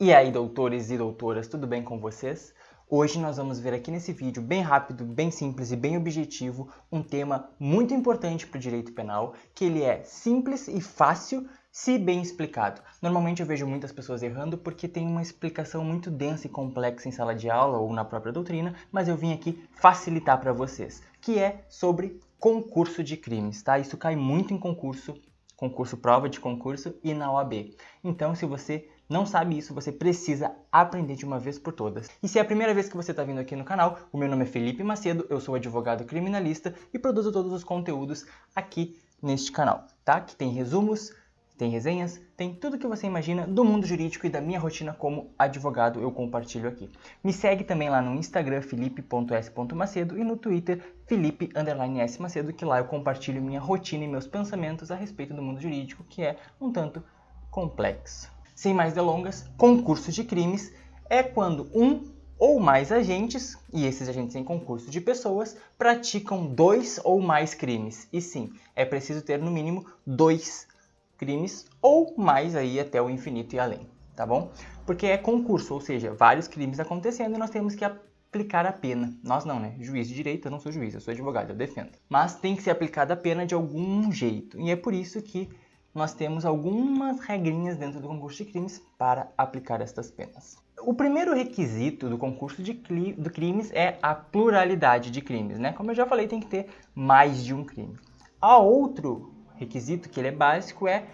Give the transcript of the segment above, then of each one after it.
E aí, doutores e doutoras, tudo bem com vocês? Hoje nós vamos ver aqui nesse vídeo, bem rápido, bem simples e bem objetivo, um tema muito importante para o direito penal, que ele é simples e fácil, se bem explicado. Normalmente eu vejo muitas pessoas errando porque tem uma explicação muito densa e complexa em sala de aula ou na própria doutrina, mas eu vim aqui facilitar para vocês, que é sobre concurso de crimes, tá? Isso cai muito em concurso, prova de concurso e na OAB. Então, se você não sabe isso, você precisa aprender de uma vez por todas. E se é a primeira vez que você está vindo aqui no canal, o meu nome é Felipe Macedo, eu sou advogado criminalista e produzo todos os conteúdos aqui neste canal, tá? Que tem resumos, tem resenhas, tem tudo que você imagina do mundo jurídico e da minha rotina como advogado eu compartilho aqui. Me segue também lá no Instagram, felipe.s.macedo e no Twitter, felipe_s Macedo, que lá eu compartilho minha rotina e meus pensamentos a respeito do mundo jurídico, que é um tanto complexo. Sem mais delongas, concurso de crimes é quando um ou mais agentes, e esses agentes em concurso de pessoas, praticam 2 ou mais crimes. E sim, é preciso ter no mínimo 2 crimes ou mais aí até o infinito e além, tá bom? Porque é concurso, ou seja, vários crimes acontecendo e nós temos que aplicar a pena. Nós não, né? Juiz de direito, eu não sou juiz, eu sou advogado, eu defendo. Mas tem que ser aplicada a pena de algum jeito. E é por isso que nós temos algumas regrinhas dentro do concurso de crimes para aplicar estas penas. O primeiro requisito do concurso de crimes é a pluralidade de crimes, né? Como eu já falei, tem que ter mais de um crime. A outro requisito, que ele é básico, é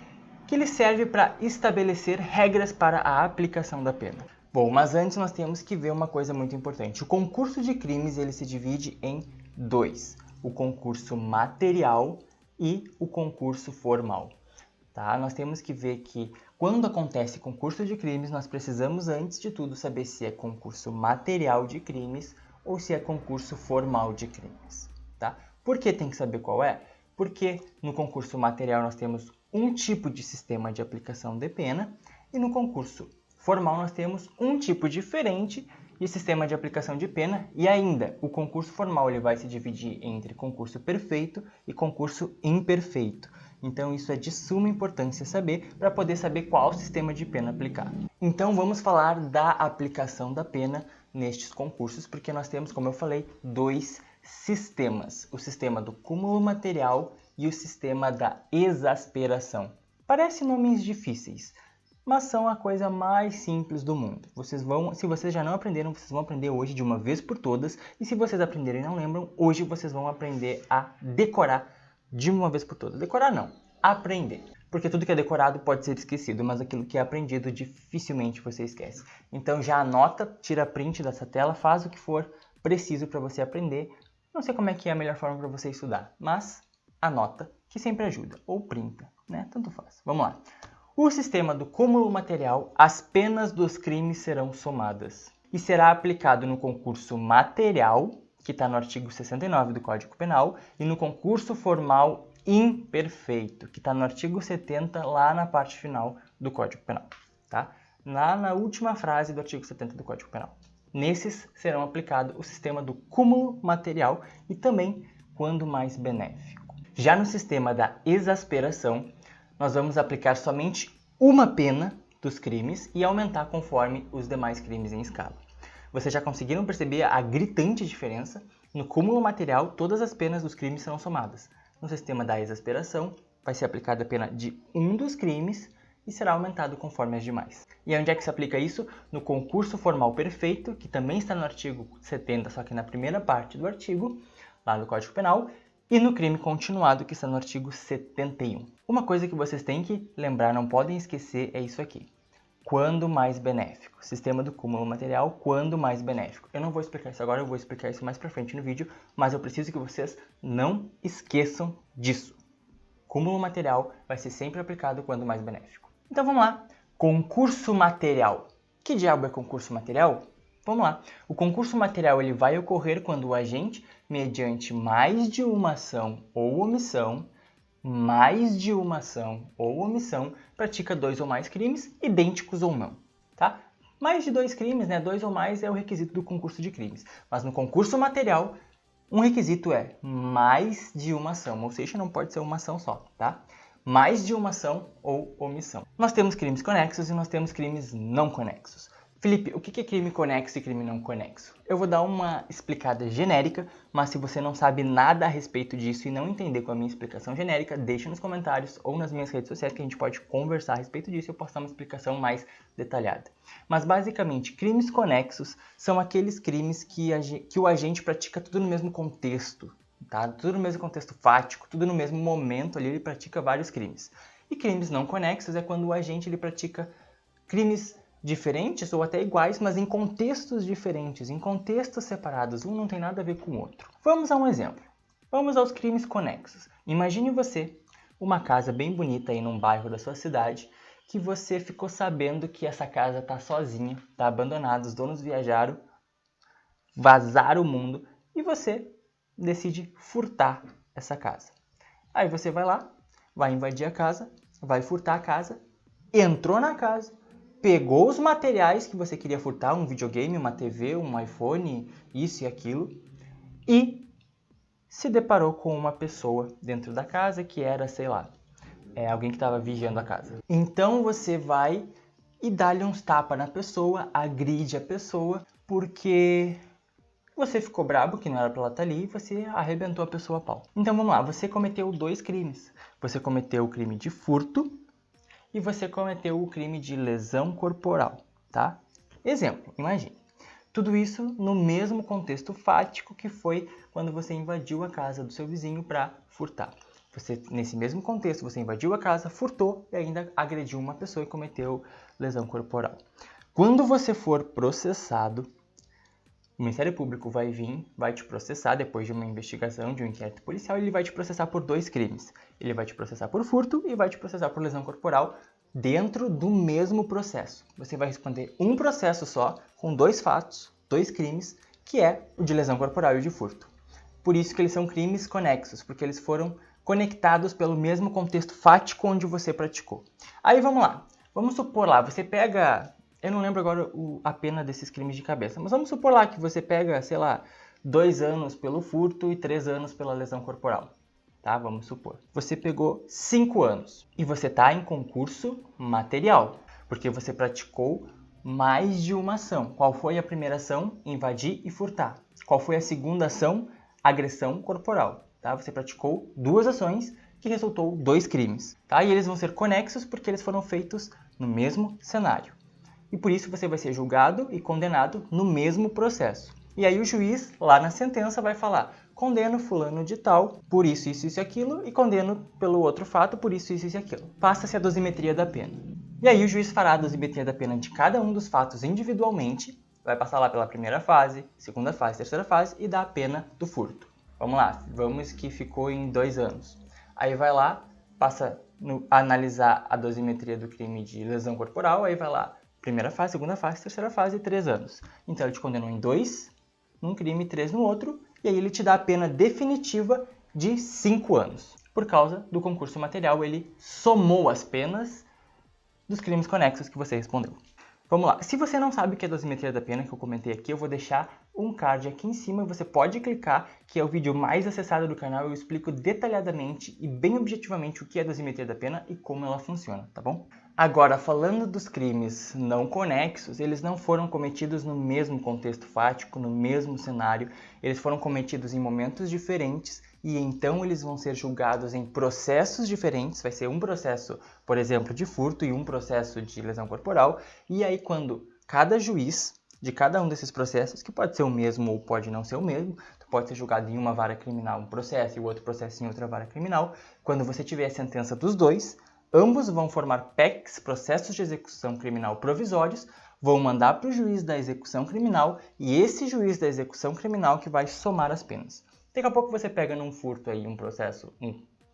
que ele serve para estabelecer regras para a aplicação da pena. Bom, mas antes nós temos que ver uma coisa muito importante. O concurso de crimes ele se divide em 2. O concurso material e o concurso formal. Tá? Nós temos que ver que quando acontece concurso de crimes, nós precisamos antes de tudo saber se é concurso material de crimes ou se é concurso formal de crimes. Tá? Por que tem que saber qual é? Porque no concurso material nós temos um tipo de sistema de aplicação de pena e no concurso formal nós temos um tipo diferente de sistema de aplicação de pena e ainda o concurso formal ele vai se dividir entre concurso perfeito e concurso imperfeito. Então isso é de suma importância saber para poder saber qual sistema de pena aplicar. Então vamos falar da aplicação da pena nestes concursos, porque nós temos, como eu falei, 2 sistemas. O sistema do cúmulo material e o sistema da exasperação. Parecem nomes difíceis, mas são a coisa mais simples do mundo. Se vocês já não aprenderam, vocês vão aprender hoje de uma vez por todas. E se vocês aprenderem e não lembram, hoje vocês vão aprender a decorar de uma vez por todas. Decorar não, aprender. Porque tudo que é decorado pode ser esquecido, mas aquilo que é aprendido dificilmente você esquece. Então já anota, tira print dessa tela, faz o que for preciso para você aprender. Não sei como é que é a melhor forma para você estudar, mas anota, que sempre ajuda. Ou printa, né? Tanto faz. Vamos lá. O sistema do cúmulo material, as penas dos crimes serão somadas. E será aplicado no concurso material, que está no artigo 69 do Código Penal, e no concurso formal imperfeito, que está no artigo 70, lá na parte final do Código Penal. Tá? Lá na última frase do artigo 70 do Código Penal. Nesses serão aplicado o sistema do cúmulo material e também quando mais benéfico. Já no sistema da exasperação, nós vamos aplicar somente uma pena dos crimes e aumentar conforme os demais crimes em escala. Vocês já conseguiram perceber a gritante diferença? No cúmulo material, todas as penas dos crimes serão somadas. No sistema da exasperação, vai ser aplicada a pena de um dos crimes e será aumentado conforme as demais. E onde é que se aplica isso? No concurso formal perfeito, que também está no artigo 70, só que na primeira parte do artigo, lá no Código Penal, e no crime continuado, que está no artigo 71. Uma coisa que vocês têm que lembrar, não podem esquecer, é isso aqui. Quando mais benéfico. Sistema do cúmulo material, quando mais benéfico. Eu não vou explicar isso agora, eu vou explicar isso mais pra frente no vídeo, mas eu preciso que vocês não esqueçam disso. Cúmulo material vai ser sempre aplicado quando mais benéfico. Então vamos lá. Concurso material. Que diabo é concurso material? Vamos lá. O concurso material ele vai ocorrer quando o agente, mediante mais de uma ação ou omissão, pratica 2 ou mais crimes, idênticos ou não, tá? Mais de 2 crimes, né? 2 ou mais é o requisito do concurso de crimes. Mas no concurso material, um requisito é mais de uma ação, ou seja, não pode ser uma ação só, tá? mais de uma ação ou omissão. Nós temos crimes conexos e nós temos crimes não conexos. Felipe, o que é crime conexo e crime não conexo? Eu vou dar uma explicada genérica, mas se você não sabe nada a respeito disso e não entender com a minha explicação genérica, deixa nos comentários ou nas minhas redes sociais que a gente pode conversar a respeito disso e eu posso dar uma explicação mais detalhada. Mas basicamente, crimes conexos são aqueles crimes que o agente pratica tudo no mesmo contexto, tá? Tudo no mesmo contexto fático, tudo no mesmo momento ali ele pratica vários crimes. E crimes não conexos é quando o agente ele pratica crimes diferentes ou até iguais, mas em contextos diferentes, em contextos separados, um não tem nada a ver com o outro. Vamos a um exemplo. Vamos aos crimes conexos. Imagine você, uma casa bem bonita aí num bairro da sua cidade, que você ficou sabendo que essa casa está sozinha, está abandonada, os donos viajaram, vazaram o mundo e você decide furtar essa casa. Aí você vai lá, vai invadir a casa, vai furtar a casa, entrou na casa, pegou os materiais que você queria furtar, um videogame, uma TV, um iPhone, isso e aquilo, e se deparou com uma pessoa dentro da casa que era, sei lá, alguém que estava vigiando a casa. Então você vai e dá-lhe uns tapas na pessoa, agride a pessoa, porque você ficou brabo, que não era pra ela estar ali, e você arrebentou a pessoa a pau. Então vamos lá, você cometeu 2 crimes. Você cometeu o crime de furto, e você cometeu o crime de lesão corporal, tá? Exemplo, imagine. Tudo isso no mesmo contexto fático que foi quando você invadiu a casa do seu vizinho para furtar. Nesse mesmo contexto, você invadiu a casa, furtou e ainda agrediu uma pessoa e cometeu lesão corporal. Quando você for processado, o Ministério Público vai vir, vai te processar depois de uma investigação, de um inquérito policial, e ele vai te processar por 2 crimes. Ele vai te processar por furto e vai te processar por lesão corporal dentro do mesmo processo. Você vai responder um processo só, com 2 fatos, 2 crimes, que é o de lesão corporal e o de furto. Por isso que eles são crimes conexos, porque eles foram conectados pelo mesmo contexto fático onde você praticou. Aí vamos lá, vamos supor lá, você pega... Eu não lembro agora a pena desses crimes de cabeça, mas vamos supor lá que você pega, sei lá, 2 anos pelo furto e 3 anos pela lesão corporal. Tá? Vamos supor. Você pegou 5 anos e você está em concurso material, porque você praticou mais de uma ação. Qual foi a primeira ação? Invadir e furtar. Qual foi a segunda ação? Agressão corporal. Tá? Você praticou 2 ações que resultou 2 crimes. Tá? E eles vão ser conexos porque eles foram feitos no mesmo cenário. E por isso você vai ser julgado e condenado no mesmo processo. E aí o juiz, lá na sentença, vai falar: condeno fulano de tal por isso, isso e aquilo, e condeno pelo outro fato por isso, isso e aquilo. Passa-se a dosimetria da pena. E aí o juiz fará a dosimetria da pena de cada um dos fatos individualmente, vai passar lá pela primeira fase, segunda fase, terceira fase e dá a pena do furto. Vamos lá, vamos que ficou em 2 anos. Aí vai lá, passa a analisar a dosimetria do crime de lesão corporal, aí vai lá, primeira fase, segunda fase, terceira fase e 3 anos. Então ele te condenou em 2 num crime e 3 no outro, e aí ele te dá a pena definitiva de 5 anos. Por causa do concurso material, ele somou as penas dos crimes conexos que você respondeu. Vamos lá, se você não sabe o que é dosimetria da pena, que eu comentei aqui, eu vou deixar um card aqui em cima, você pode clicar, que é o vídeo mais acessado do canal, eu explico detalhadamente e bem objetivamente o que é dosimetria da pena e como ela funciona, tá bom? Agora, falando dos crimes não conexos, eles não foram cometidos no mesmo contexto fático, no mesmo cenário, eles foram cometidos em momentos diferentes e então eles vão ser julgados em processos diferentes, vai ser um processo, por exemplo, de furto e um processo de lesão corporal, e aí quando cada juiz de cada um desses processos, que pode ser o mesmo ou pode não ser o mesmo, pode ser julgado em uma vara criminal um processo e o outro processo em outra vara criminal, quando você tiver a sentença dos dois, ambos vão formar PECs, processos de execução criminal provisórios, vão mandar para o juiz da execução criminal e esse juiz da execução criminal que vai somar as penas. Daqui a pouco você pega num furto aí um processo,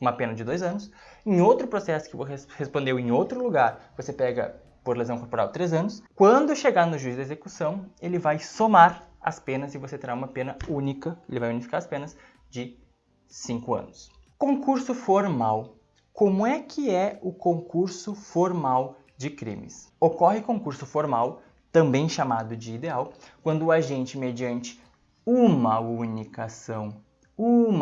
uma pena de 2 anos, em outro processo que você respondeu em outro lugar, você pega por lesão corporal 3 anos. Quando chegar no juiz da execução, ele vai somar as penas e você terá uma pena única, ele vai unificar as penas de 5 anos. Concurso formal. Como é que é o concurso formal de crimes? Ocorre concurso formal, também chamado de ideal, quando o agente, mediante uma única ação ou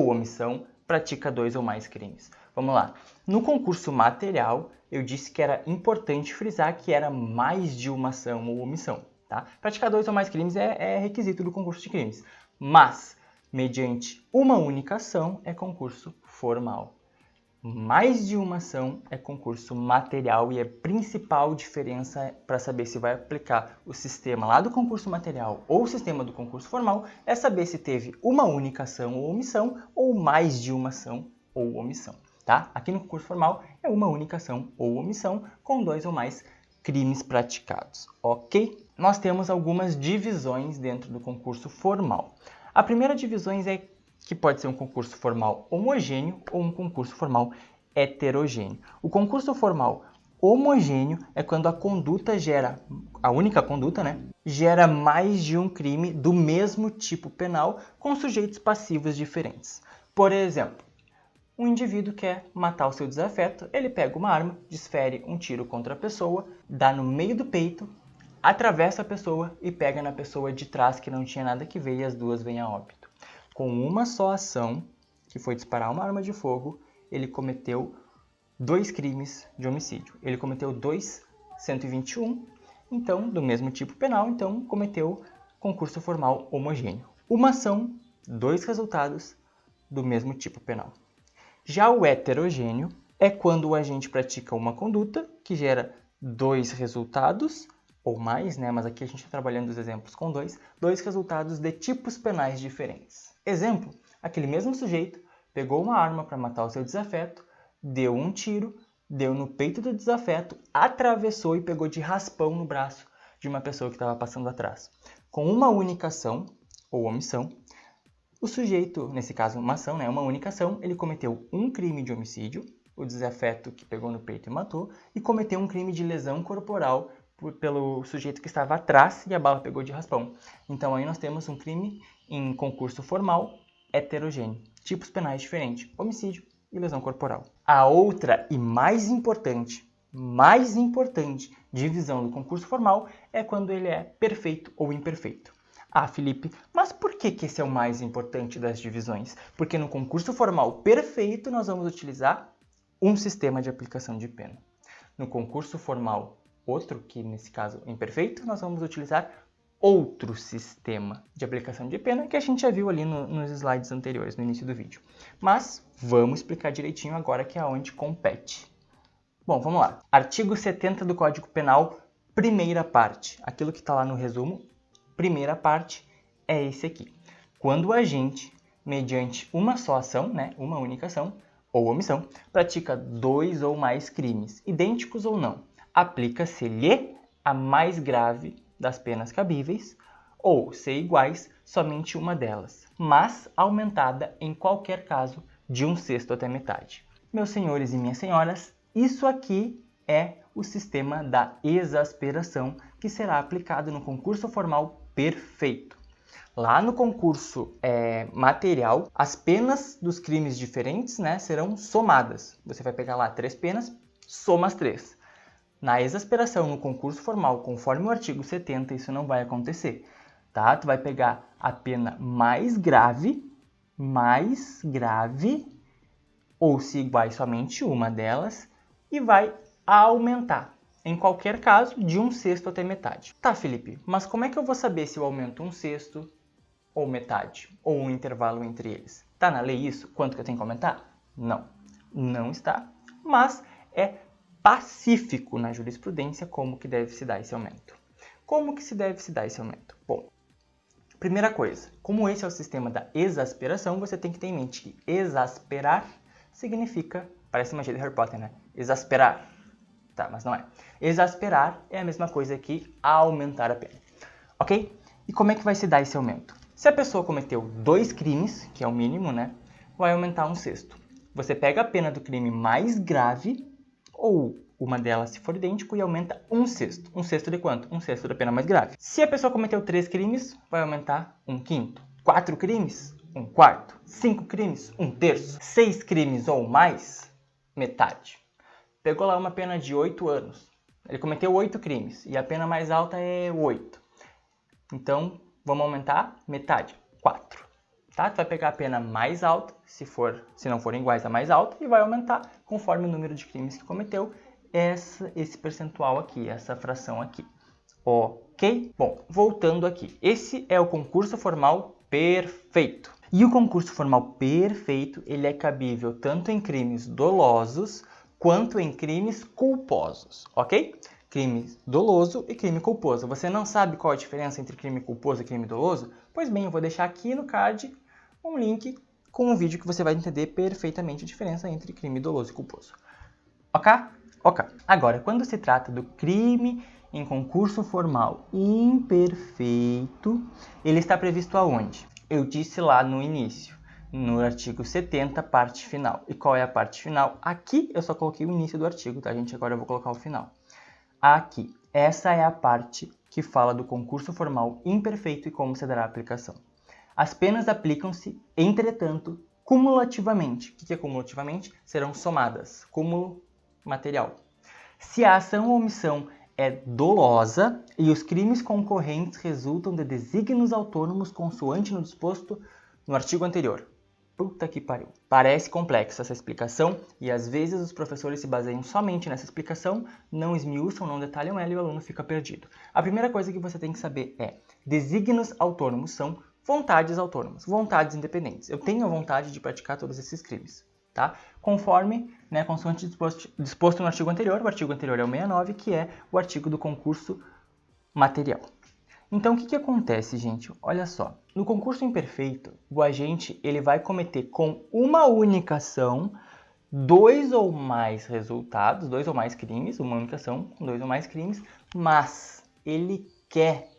omissão, pratica 2 ou mais crimes. Vamos lá. No concurso material, eu disse que era importante frisar que era mais de uma ação ou omissão. Tá? Praticar 2 ou mais crimes é requisito do concurso de crimes. Mas, mediante uma única ação, é concurso formal. Mais de uma ação é concurso material e a principal diferença para saber se vai aplicar o sistema lá do concurso material ou o sistema do concurso formal é saber se teve uma única ação ou omissão ou mais de uma ação ou omissão. Tá? Aqui no concurso formal é uma única ação ou omissão com 2 ou mais crimes praticados, ok? Nós temos algumas divisões dentro do concurso formal. A primeira divisão é que pode ser um concurso formal homogêneo ou um concurso formal heterogêneo. O concurso formal homogêneo é quando a conduta gera, a única conduta, né, gera mais de um crime do mesmo tipo penal com sujeitos passivos diferentes. Por exemplo, um indivíduo quer matar o seu desafeto, ele pega uma arma, desfere um tiro contra a pessoa, dá no meio do peito, atravessa a pessoa e pega na pessoa de trás que não tinha nada que ver e as duas vêm a óbito. Com uma só ação, que foi disparar uma arma de fogo, ele cometeu 2 crimes de homicídio. Ele cometeu 2 121, então, do mesmo tipo penal, então cometeu concurso formal homogêneo. Uma ação, 2 resultados do mesmo tipo penal. Já o heterogêneo é quando o agente pratica uma conduta que gera 2 resultados, ou mais, né? Mas aqui a gente está trabalhando os exemplos com 2 resultados de tipos penais diferentes. Exemplo, aquele mesmo sujeito pegou uma arma para matar o seu desafeto, deu um tiro, deu no peito do desafeto, atravessou e pegou de raspão no braço de uma pessoa que estava passando atrás. Com uma única ação, ou omissão, o sujeito, nesse caso uma ação, né, uma única ação, ele cometeu um crime de homicídio, o desafeto que pegou no peito e matou, e cometeu um crime de lesão corporal pelo sujeito que estava atrás e a bala pegou de raspão. Então aí nós temos um crime em concurso formal heterogêneo, tipos penais diferentes, homicídio e lesão corporal. A outra e mais importante divisão do concurso formal é quando ele é perfeito ou imperfeito. Ah, Felipe, mas por que esse é o mais importante das divisões? Porque no concurso formal perfeito nós vamos utilizar um sistema de aplicação de pena. No concurso formal outro, que nesse caso é imperfeito, nós vamos utilizar outro sistema de aplicação de pena que a gente já viu ali nos slides anteriores, no início do vídeo. Mas vamos explicar direitinho agora que é onde compete. Bom, vamos lá. Artigo 70 do Código Penal, primeira parte. Aquilo que está lá no resumo, primeira parte, é esse aqui. Quando o agente, mediante uma só ação, né, uma única ação, ou omissão, pratica 2 ou mais crimes, idênticos ou não, aplica-se-lhe a mais grave das penas cabíveis, ou, se iguais, somente uma delas, mas aumentada em qualquer caso de 1/6 até metade. Meus senhores e minhas senhoras, isso aqui é o sistema da exasperação que será aplicado no concurso formal perfeito. Lá no concurso material, as penas dos crimes diferentes, né, serão somadas. Você vai pegar lá 3 penas, soma as 3. Na exasperação, no concurso formal, conforme o artigo 70, isso não vai acontecer, tá? Tu vai pegar a pena mais grave, ou se iguais somente uma delas, e vai aumentar, em qualquer caso, de 1/6 até metade. Tá, Felipe, mas como é que eu vou saber se eu aumento 1/6 ou metade, ou um intervalo entre eles? Tá na lei isso? Quanto que eu tenho que aumentar? Não, não está, mas é pacífico na jurisprudência como que deve se dar esse aumento. Como que se deve se dar esse aumento? Bom, primeira coisa, como esse é o sistema da exasperação, você tem que ter em mente que exasperar significa, parece magia de Harry Potter, né? Exasperar. Tá, mas não é. Exasperar é a mesma coisa que aumentar a pena. Ok? E como é que vai se dar esse aumento? Se a pessoa cometeu 2 crimes, que é o mínimo, né? Vai aumentar 1/6. Você pega a pena do crime mais grave, ou uma delas se for idêntico, e aumenta 1/6. 1/6 de quanto? 1/6 da pena mais grave. Se a pessoa cometeu 3 crimes, vai aumentar 1/5. 4 crimes, 1/4. 5 crimes, 1/3. 6 crimes ou mais, metade. Pegou lá uma pena de 8 anos. Ele cometeu 8 crimes e a pena mais alta é 8. Então, vamos aumentar metade, 4. tá? Tu vai pegar a pena mais alta, se não forem iguais a mais alta, e vai aumentar conforme o número de crimes que cometeu, esse percentual aqui, essa fração aqui. Ok? Bom, voltando aqui. Esse é o concurso formal perfeito. E o concurso formal perfeito, ele é cabível tanto em crimes dolosos quanto em crimes culposos, ok? Crime doloso e crime culposo. Você não sabe qual a diferença entre crime culposo e crime doloso? Pois bem, eu vou deixar aqui no card um link com um vídeo que você vai entender perfeitamente a diferença entre crime doloso e culposo. Ok? Ok. Agora, quando se trata do crime em concurso formal imperfeito, ele está previsto aonde? Eu disse lá no início, no artigo 70, parte final. E qual é a parte final? Aqui eu só coloquei o início do artigo, tá, gente? Agora eu vou colocar o final. Aqui, essa é a parte que fala do concurso formal imperfeito e como se dará a aplicação. As penas aplicam-se, entretanto, cumulativamente. O que é cumulativamente? Serão somadas. Cúmulo material. Se a ação ou omissão é dolosa e os crimes concorrentes resultam de desígnios autônomos consoante no disposto no artigo anterior. Puta que pariu. Parece complexa essa explicação e às vezes os professores se baseiam somente nessa explicação, não esmiuçam, não detalham ela e o aluno fica perdido. A primeira coisa que você tem que saber é: desígnios autônomos são vontades autônomas, vontades independentes. Eu tenho a vontade de praticar todos esses crimes, tá? Conforme, consoante disposto no artigo anterior, o artigo anterior é o 69, que é o artigo do concurso material. Então, o que acontece, gente? Olha só, no concurso imperfeito, o agente ele vai cometer com uma única ação dois ou mais resultados, dois ou mais crimes, uma única ação com dois ou mais crimes, mas ele quer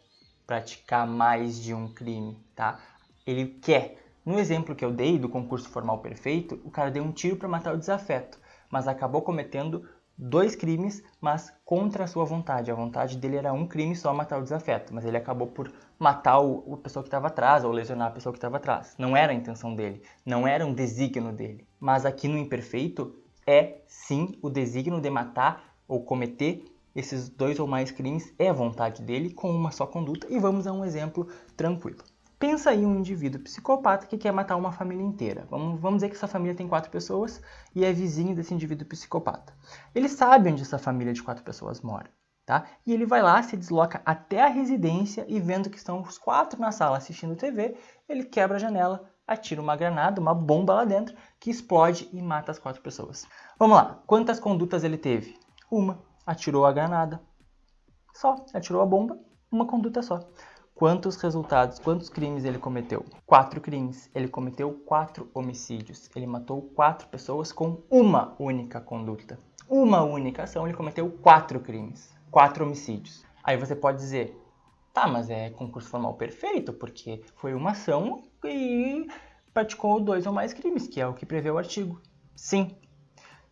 praticar mais de um crime, tá? Ele quer. No exemplo que eu dei do concurso formal perfeito, o cara deu um tiro para matar o desafeto, mas acabou cometendo dois crimes, mas contra a sua vontade. A vontade dele era um crime só, matar o desafeto, mas ele acabou por matar a pessoa que estava atrás ou lesionar a pessoa que estava atrás. Não era a intenção dele, não era um desígnio dele. Mas aqui no imperfeito é sim o desígnio de matar ou cometer esses dois ou mais crimes, é a vontade dele com uma só conduta. E vamos a um exemplo tranquilo. Pensa aí um indivíduo psicopata que quer matar uma família inteira. Vamos dizer que essa família tem 4 pessoas e é vizinho desse indivíduo psicopata. Ele sabe onde essa família de 4 pessoas mora, tá? E ele vai lá, se desloca até a residência e vendo que estão os 4 na sala assistindo TV, ele quebra a janela, atira uma granada, uma bomba lá dentro, que explode e mata as 4 pessoas. Vamos lá, quantas condutas ele teve? Uma, atirou a granada. Só, atirou a bomba, uma conduta só. Quantos resultados, quantos crimes ele cometeu? 4 crimes. Ele cometeu 4 homicídios. Ele matou 4 pessoas com uma única conduta. Uma única ação, ele cometeu 4 crimes. 4 homicídios. Aí você pode dizer, tá, mas é concurso formal perfeito, porque foi uma ação e praticou 2 ou mais crimes, que é o que prevê o artigo. Sim.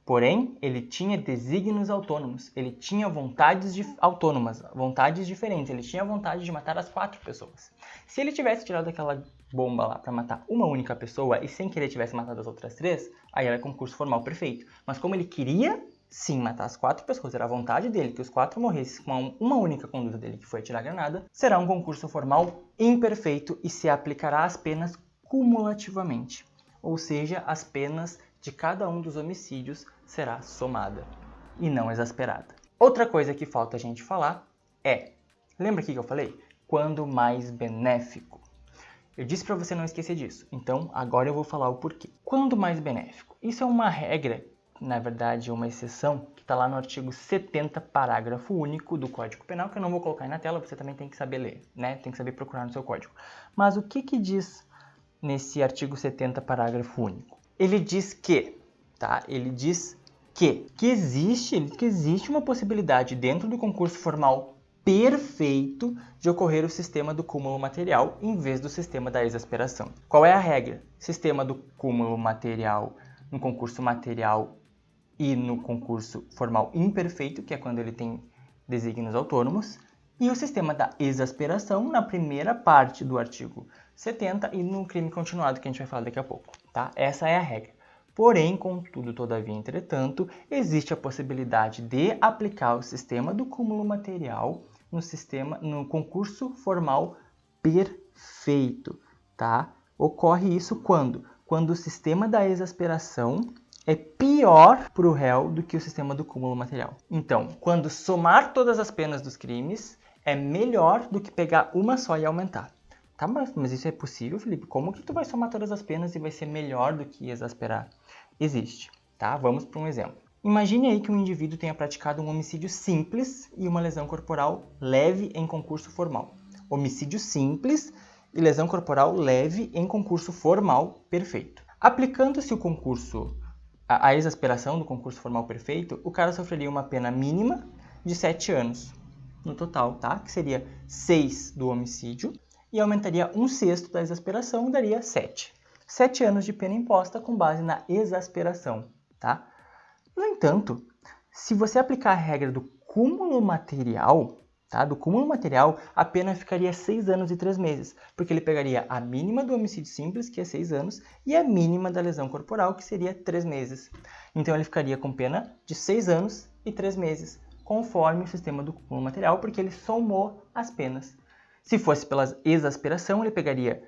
Porém, ele tinha desígnios autônomos, ele tinha vontades autônomas, vontades diferentes, ele tinha vontade de matar as 4 pessoas. Se ele tivesse tirado aquela bomba lá para matar uma única pessoa e sem querer tivesse matado as outras 3, aí era concurso formal perfeito. Mas como ele queria sim matar as 4 pessoas, era a vontade dele que os 4 morressem com uma única conduta dele, que foi atirar a granada, será um concurso formal imperfeito e se aplicará as penas cumulativamente. Ou seja, as penas de cada um dos homicídios será somada e não exasperada. Outra coisa que falta a gente falar é, lembra aqui que eu falei? Quando mais benéfico. Eu disse para você não esquecer disso, então agora eu vou falar o porquê. Quando mais benéfico? Isso é uma regra, na verdade uma exceção, que está lá no artigo 70, parágrafo único do Código Penal, que eu não vou colocar aí na tela, você também tem que saber ler, né? Tem que saber procurar no seu código. Mas o que diz nesse artigo 70, parágrafo único? Ele diz que, tá? Ele diz que existe uma possibilidade dentro do concurso formal perfeito de ocorrer o sistema do cúmulo material em vez do sistema da exasperação. Qual é a regra? Sistema do cúmulo material no concurso material e no concurso formal imperfeito, que é quando ele tem desígnios autônomos, e o sistema da exasperação na primeira parte do artigo 70 e no crime continuado, que a gente vai falar daqui a pouco, tá? Essa é a regra. Porém, contudo, todavia, entretanto, existe a possibilidade de aplicar o sistema do cúmulo material no concurso formal perfeito, tá? Ocorre isso quando? Quando o sistema da exasperação é pior para o réu do que o sistema do cúmulo material. Então, quando somar todas as penas dos crimes, é melhor do que pegar uma só e aumentar. Tá, mas isso é possível, Felipe? Como que tu vai somar todas as penas e vai ser melhor do que exasperar? Existe, tá? Vamos para um exemplo. Imagine aí que um indivíduo tenha praticado um homicídio simples e uma lesão corporal leve em concurso formal. Homicídio simples e lesão corporal leve em concurso formal perfeito. Aplicando-se o concurso, a exasperação do concurso formal perfeito, o cara sofreria uma pena mínima de 7 anos no total, tá? Que seria 6 do homicídio e aumentaria 1/6 da exasperação, daria 7. 7 anos de pena imposta com base na exasperação, tá? No entanto, se você aplicar a regra do cúmulo material, tá? Do cúmulo material, a pena ficaria 6 anos e 3 meses, porque ele pegaria a mínima do homicídio simples, que é 6 anos, e a mínima da lesão corporal, que seria 3 meses. Então ele ficaria com pena de 6 anos e 3 meses, conforme o sistema do cúmulo material, porque ele somou as penas. Se fosse pela exasperação, ele pegaria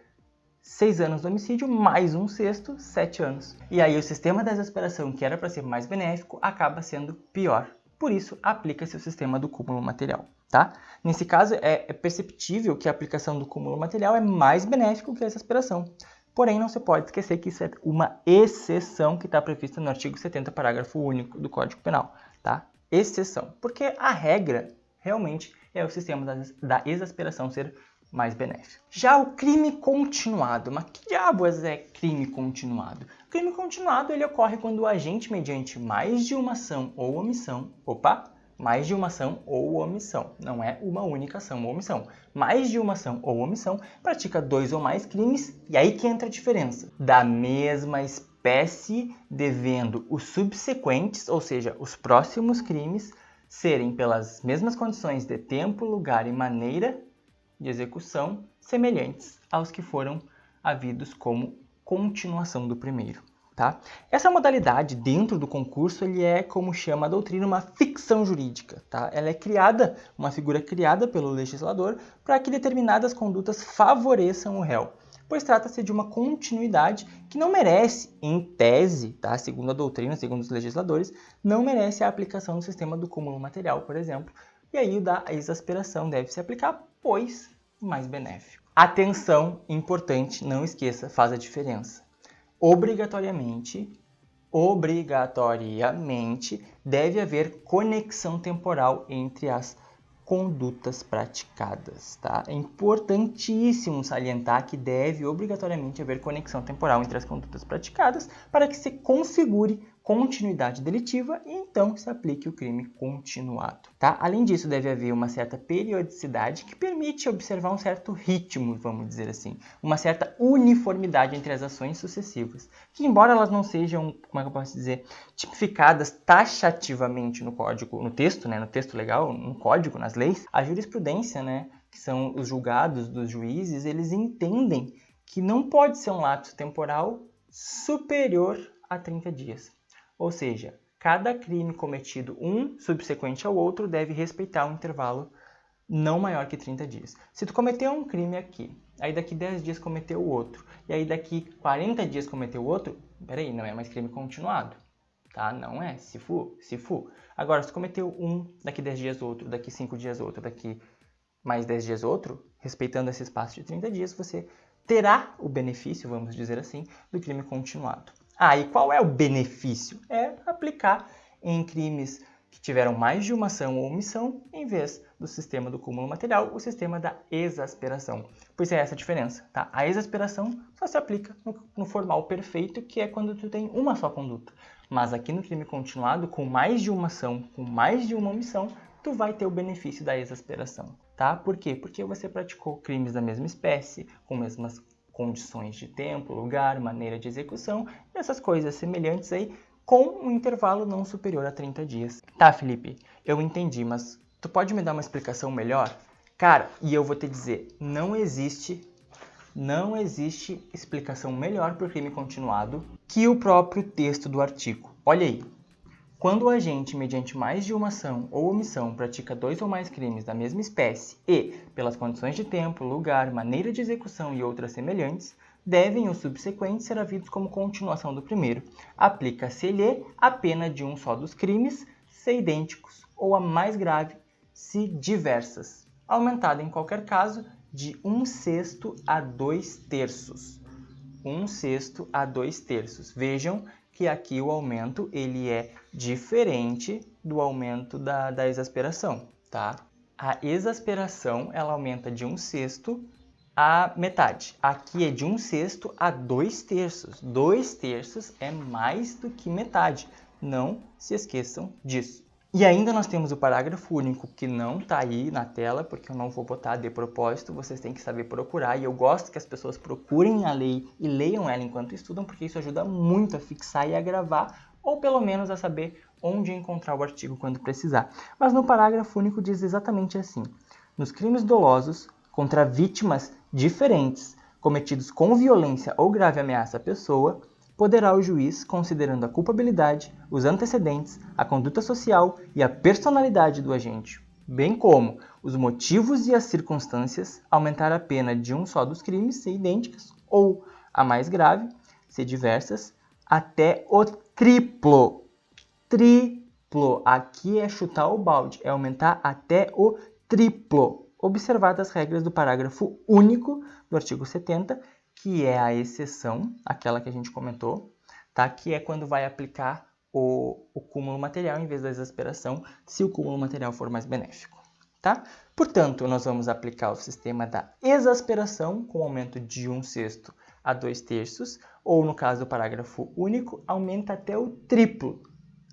6 anos do homicídio mais 1/6, 7 anos. E aí o sistema da exasperação, que era para ser mais benéfico, acaba sendo pior. Por isso, aplica-se o sistema do cúmulo material, tá? Nesse caso, é perceptível que a aplicação do cúmulo material é mais benéfico que a exasperação. Porém, não se pode esquecer que isso é uma exceção que está prevista no artigo 70, parágrafo único do Código Penal, tá? Exceção, porque a regra realmente é o sistema da exasperação ser mais benéfico. Já o crime continuado, mas que diabos é crime continuado? O crime continuado ele ocorre quando o agente, mediante mais de uma ação ou omissão, mais de uma ação ou omissão, não é uma única ação ou omissão, mais de uma ação ou omissão, pratica 2 ou mais crimes, e aí que entra a diferença, da mesma espécie, devendo os subsequentes, ou seja, os próximos crimes, serem pelas mesmas condições de tempo, lugar e maneira de execução semelhantes aos que foram havidos como continuação do primeiro, tá? Essa modalidade dentro do concurso ele é, como chama a doutrina, uma ficção jurídica, tá? Ela é criada, uma figura criada pelo legislador para que determinadas condutas favoreçam o réu, pois trata-se de uma continuidade que não merece, em tese, tá? Segundo a doutrina, segundo os legisladores, não merece a aplicação do sistema do cúmulo material, por exemplo, e aí o da exasperação deve se aplicar, pois mais benéfico. Atenção, importante, não esqueça, faz a diferença. Obrigatoriamente deve haver conexão temporal entre as condutas praticadas, tá? É importantíssimo salientar que deve obrigatoriamente haver conexão temporal entre as condutas praticadas para que se configure continuidade delitiva e então se aplique o crime continuado, tá? Além disso, deve haver uma certa periodicidade que permite observar um certo ritmo, vamos dizer assim, uma certa uniformidade entre as ações sucessivas, que embora elas não sejam, como é que eu posso dizer, tipificadas taxativamente no código, no texto, né, no texto legal, no código, nas leis, a jurisprudência, né, que são os julgados dos juízes, eles entendem que não pode ser um lapso temporal superior a 30 dias. Ou seja, cada crime cometido um subsequente ao outro deve respeitar um intervalo não maior que 30 dias. Se tu cometeu um crime aqui, aí daqui 10 dias cometeu o outro, e aí daqui 40 dias cometeu o outro, peraí, não é mais crime continuado, tá? Não é, se for. Agora, se tu cometeu um, daqui 10 dias outro, daqui 5 dias outro, daqui mais 10 dias outro, respeitando esse espaço de 30 dias, você terá o benefício, vamos dizer assim, do crime continuado. Ah, e qual é o benefício? É aplicar em crimes que tiveram mais de uma ação ou omissão, em vez do sistema do cúmulo material, o sistema da exasperação. Pois é essa a diferença, tá? A exasperação só se aplica no formal perfeito, que é quando tu tem uma só conduta. Mas aqui no crime continuado, com mais de uma ação, com mais de uma omissão, tu vai ter o benefício da exasperação, tá? Por quê? Porque você praticou crimes da mesma espécie, com mesmas condições de tempo, lugar, maneira de execução, e essas coisas semelhantes aí, com um intervalo não superior a 30 dias. Tá, Felipe, eu entendi, mas tu pode me dar uma explicação melhor? Cara, e eu vou te dizer, não existe explicação melhor para o crime continuado que o próprio texto do artigo. Olha aí. Quando o agente, mediante mais de uma ação ou omissão, pratica 2 ou mais crimes da mesma espécie e, pelas condições de tempo, lugar, maneira de execução e outras semelhantes, devem os subsequentes ser havidos como continuação do primeiro. Aplica-se-lhe a pena de um só dos crimes, se idênticos, ou a mais grave, se diversas, aumentada em qualquer caso de 1/6 a 2/3. 1/6 a 2/3. Vejam que aqui o aumento ele é diferente do aumento da exasperação, tá? A exasperação ela aumenta de 1/6 a metade. Aqui é de 1/6 a 2/3. 2/3 é mais do que metade. Não se esqueçam disso. E ainda nós temos o parágrafo único, que não está aí na tela, porque eu não vou botar de propósito, vocês têm que saber procurar, e eu gosto que as pessoas procurem a lei e leiam ela enquanto estudam, porque isso ajuda muito a fixar e a gravar, ou pelo menos a saber onde encontrar o artigo quando precisar. Mas no parágrafo único diz exatamente assim: nos crimes dolosos contra vítimas diferentes, cometidos com violência ou grave ameaça à pessoa, poderá o juiz, considerando a culpabilidade, os antecedentes, a conduta social e a personalidade do agente, bem como os motivos e as circunstâncias, aumentar a pena de um só dos crimes, se idênticas, ou a mais grave, se diversas, até o triplo. Triplo. Aqui é chutar o balde, é aumentar até o triplo. Observadas as regras do parágrafo único do artigo 70, que é a exceção, aquela que a gente comentou, tá? Que é quando vai aplicar o cúmulo material em vez da exasperação, se o cúmulo material for mais benéfico, tá? Portanto, nós vamos aplicar o sistema da exasperação com aumento de 1/6 a 2/3, ou no caso do parágrafo único, aumenta até o triplo.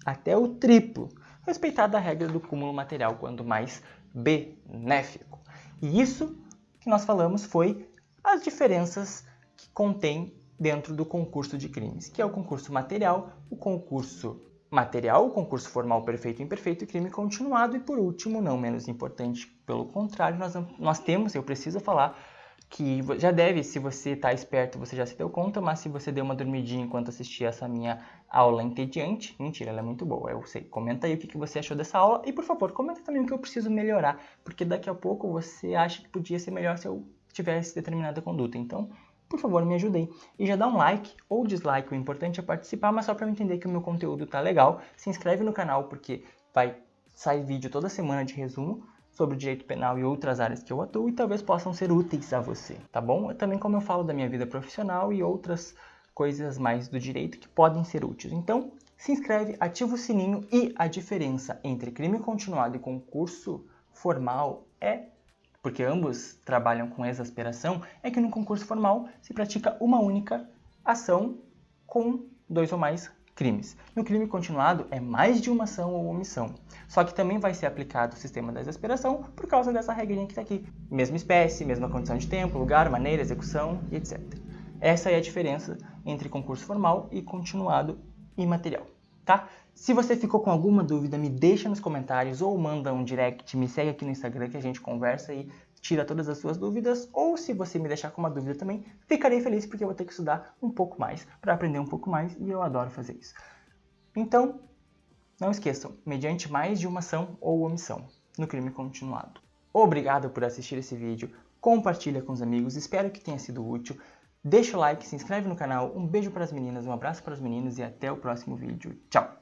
Até o triplo, respeitada a regra do cúmulo material, quando mais benéfico. E isso que nós falamos foi as diferenças que contém dentro do concurso de crimes, que é o concurso material, o concurso formal perfeito e imperfeito e crime continuado, e por último, não menos importante, pelo contrário, nós temos, eu preciso falar, que já deve, se você está esperto, você já se deu conta, mas se você deu uma dormidinha enquanto assistia essa minha aula entediante, mentira, ela é muito boa, eu sei. Comenta aí o que você achou dessa aula e, por favor, comenta também o que eu preciso melhorar, porque daqui a pouco você acha que podia ser melhor se eu tivesse determinada conduta. Então, por favor, me ajude aí. E já dá um like ou dislike, o importante é participar, mas só para eu entender que o meu conteúdo tá legal. Se inscreve no canal, porque vai sair vídeo toda semana de resumo sobre o direito penal e outras áreas que eu atuo e talvez possam ser úteis a você, tá bom? Também como eu falo da minha vida profissional e outras coisas mais do direito que podem ser úteis. Então, se inscreve, ativa o sininho, e a diferença entre crime continuado e concurso formal porque ambos trabalham com exasperação, é que no concurso formal se pratica uma única ação com 2 ou mais crimes. No crime continuado é mais de uma ação ou omissão. Só que também vai ser aplicado o sistema da exasperação por causa dessa regrinha que está aqui. Mesma espécie, mesma condição de tempo, lugar, maneira, execução e etc. Essa é a diferença entre concurso formal e continuado e material, tá? Se você ficou com alguma dúvida, me deixa nos comentários ou manda um direct, me segue aqui no Instagram que a gente conversa e tira todas as suas dúvidas, ou se você me deixar com uma dúvida também, ficarei feliz porque eu vou ter que estudar um pouco mais para aprender um pouco mais e eu adoro fazer isso. Então, não esqueçam, mediante mais de uma ação ou omissão no crime continuado. Obrigado por assistir esse vídeo, compartilha com os amigos, espero que tenha sido útil. Deixa o like, se inscreve no canal, um beijo para as meninas, um abraço para os meninos e até o próximo vídeo. Tchau!